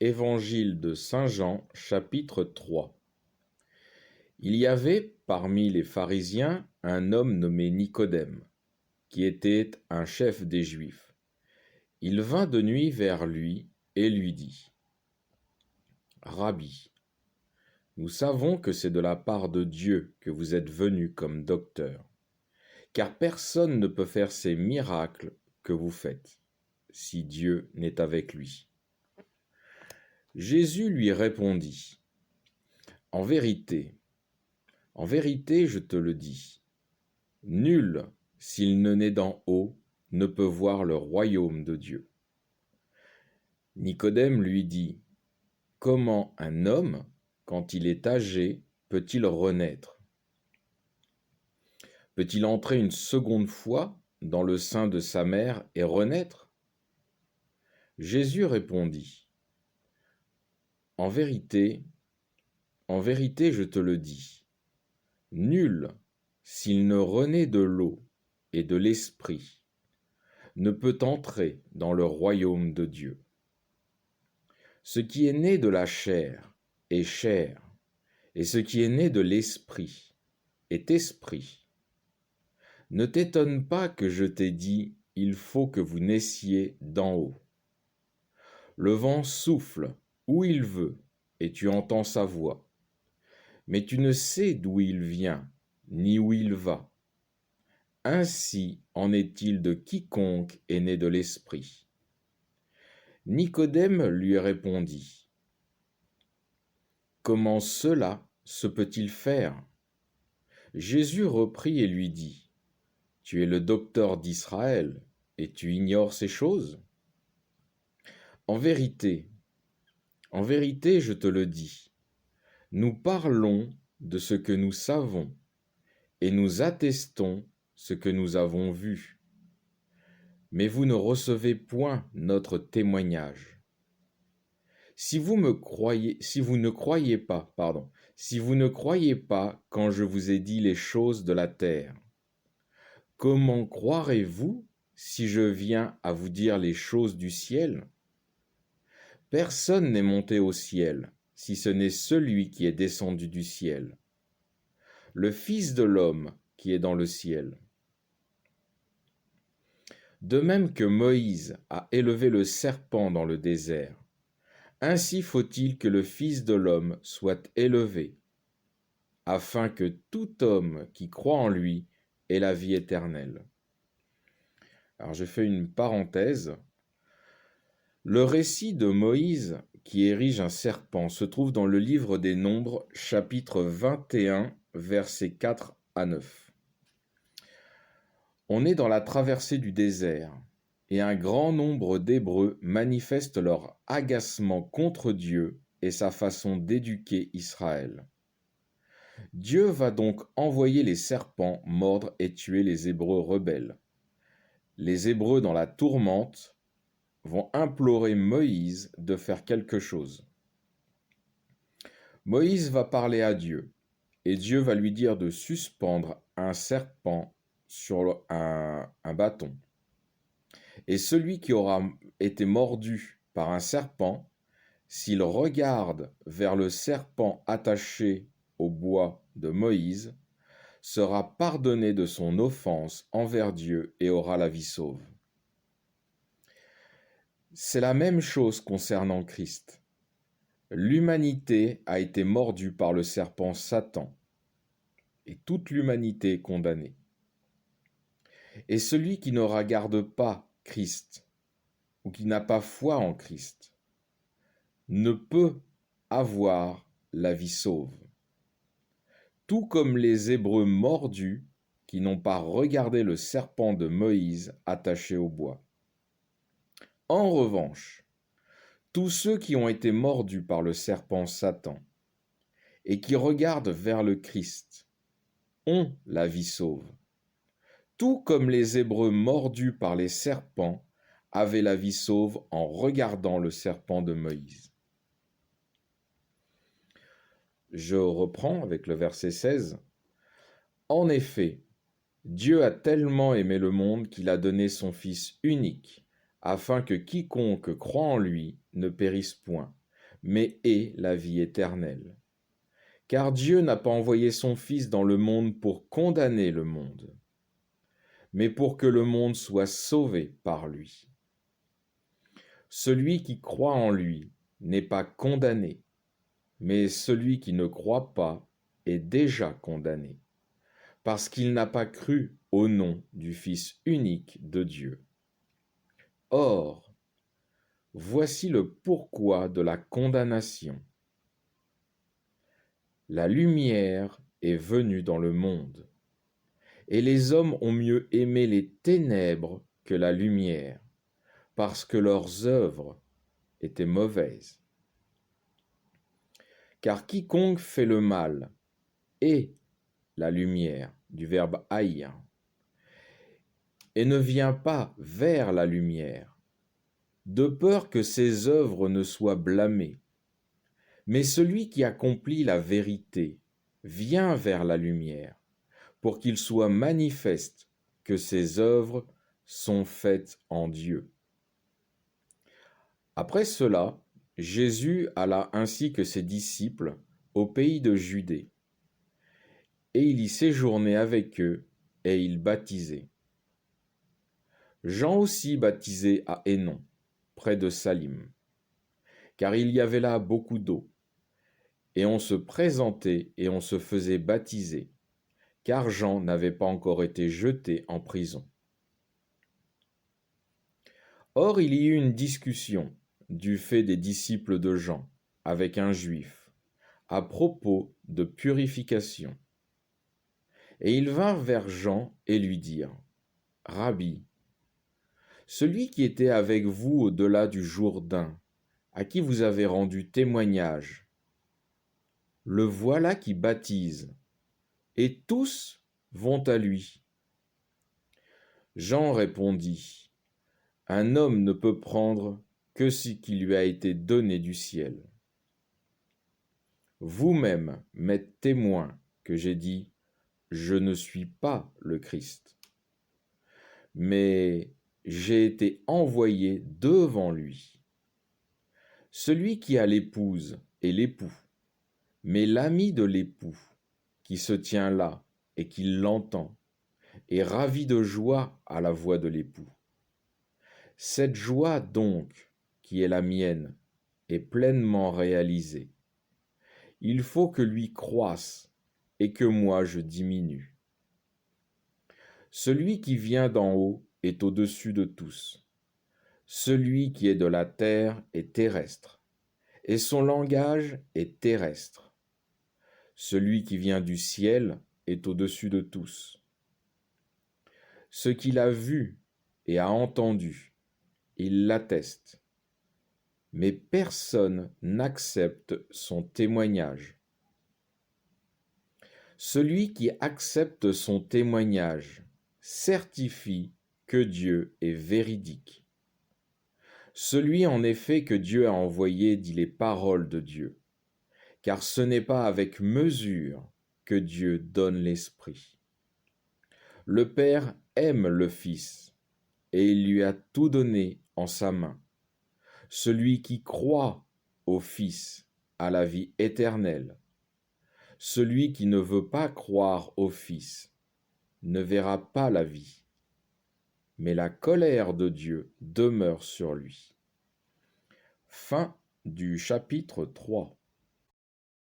Évangile de Saint Jean, chapitre 3. Il y avait parmi les pharisiens un homme nommé Nicodème, qui était un chef des Juifs. Il vint de nuit vers lui et lui dit : Rabbi, nous savons que c'est de la part de Dieu que vous êtes venu comme docteur, car personne ne peut faire ces miracles que vous faites, si Dieu n'est avec lui. Jésus lui répondit : En vérité, je te le dis, nul, s'il ne naît d'en haut, ne peut voir le royaume de Dieu. Nicodème lui dit : Comment un homme, quand il est âgé, peut-il renaître ? Peut-il entrer une seconde fois dans le sein de sa mère et renaître ? Jésus répondit : En vérité, je te le dis, nul, s'il ne renaît de l'eau et de l'esprit, ne peut entrer dans le royaume de Dieu. Ce qui est né de la chair est chair, et ce qui est né de l'esprit est esprit. Ne t'étonne pas que je t'ai dit, il faut que vous naissiez d'en haut. Le vent souffle où il veut, et tu entends sa voix, mais tu ne sais d'où il vient, ni où il va. Ainsi en est-il de quiconque est né de l'esprit. Nicodème lui répondit : Comment cela se peut-il faire ? Jésus reprit et lui dit : Tu es le docteur d'Israël, et tu ignores ces choses ? En vérité, je te le dis, nous parlons de ce que nous savons, et nous attestons ce que nous avons vu. Mais vous ne recevez point notre témoignage. Si vous ne croyez pas quand je vous ai dit les choses de la terre, comment croirez-vous si je viens à vous dire les choses du ciel ? Personne n'est monté au ciel, si ce n'est celui qui est descendu du ciel, le Fils de l'homme qui est dans le ciel. De même que Moïse a élevé le serpent dans le désert, ainsi faut-il que le Fils de l'homme soit élevé, afin que tout homme qui croit en lui ait la vie éternelle. Alors je fais une parenthèse. Le récit de Moïse qui érige un serpent se trouve dans le livre des Nombres, chapitre 21, versets 4 à 9. On est dans la traversée du désert, et un grand nombre d'Hébreux manifestent leur agacement contre Dieu et sa façon d'éduquer Israël. Dieu va donc envoyer les serpents mordre et tuer les Hébreux rebelles. Les Hébreux dans la tourmente vont implorer Moïse de faire quelque chose. Moïse va parler à Dieu, et Dieu va lui dire de suspendre un serpent sur un bâton. Et celui qui aura été mordu par un serpent, s'il regarde vers le serpent attaché au bois de Moïse, sera pardonné de son offense envers Dieu et aura la vie sauve. C'est la même chose concernant Christ. L'humanité a été mordue par le serpent Satan, et toute l'humanité est condamnée. Et celui qui ne regarde pas Christ, ou qui n'a pas foi en Christ, ne peut avoir la vie sauve. Tout comme les Hébreux mordus qui n'ont pas regardé le serpent de Moïse attaché au bois. En revanche, tous ceux qui ont été mordus par le serpent Satan et qui regardent vers le Christ ont la vie sauve, tout comme les Hébreux mordus par les serpents avaient la vie sauve en regardant le serpent de Moïse. Je reprends avec le verset 16. En effet, Dieu a tellement aimé le monde qu'il a donné son Fils unique, afin que quiconque croit en lui ne périsse point, mais ait la vie éternelle. Car Dieu n'a pas envoyé son Fils dans le monde pour condamner le monde, mais pour que le monde soit sauvé par lui. Celui qui croit en lui n'est pas condamné, mais celui qui ne croit pas est déjà condamné, parce qu'il n'a pas cru au nom du Fils unique de Dieu. Or, voici le pourquoi de la condamnation. La lumière est venue dans le monde, et les hommes ont mieux aimé les ténèbres que la lumière, parce que leurs œuvres étaient mauvaises. Car quiconque fait le mal est la lumière, du verbe haïr, et ne vient pas vers la lumière, de peur que ses œuvres ne soient blâmées. Mais celui qui accomplit la vérité vient vers la lumière, pour qu'il soit manifeste que ses œuvres sont faites en Dieu. Après cela, Jésus alla ainsi que ses disciples au pays de Judée, et il y séjournait avec eux, et il baptisait. Jean aussi baptisait à Hénon, près de Salim, car il y avait là beaucoup d'eau, et on se présentait et on se faisait baptiser, car Jean n'avait pas encore été jeté en prison. Or il y eut une discussion du fait des disciples de Jean avec un juif à propos de purification. Et ils vinrent vers Jean et lui dirent, « Rabbi, celui qui était avec vous au-delà du Jourdain, à qui vous avez rendu témoignage, le voilà qui baptise, et tous vont à lui. » Jean répondit, « Un homme ne peut prendre que ce qui lui a été donné du ciel. Vous-même m'êtes témoin que j'ai dit, je ne suis pas le Christ, mais j'ai été envoyé devant lui. Celui qui a l'épouse est l'époux, mais l'ami de l'époux, qui se tient là et qui l'entend, est ravi de joie à la voix de l'époux. Cette joie donc, qui est la mienne, est pleinement réalisée. Il faut que lui croisse et que moi je diminue. Celui qui vient d'en haut est au-dessus de tous. Celui qui est de la terre est terrestre, et son langage est terrestre. Celui qui vient du ciel est au-dessus de tous. Ce qu'il a vu et a entendu, il l'atteste, mais personne n'accepte son témoignage. Celui qui accepte son témoignage certifie que Dieu est véridique. Celui en effet que Dieu a envoyé dit les paroles de Dieu, car ce n'est pas avec mesure que Dieu donne l'Esprit. Le Père aime le Fils, et il lui a tout donné en sa main. Celui qui croit au Fils a la vie éternelle. Celui qui ne veut pas croire au Fils ne verra pas la vie, mais la colère de Dieu demeure sur lui. Fin du chapitre 3.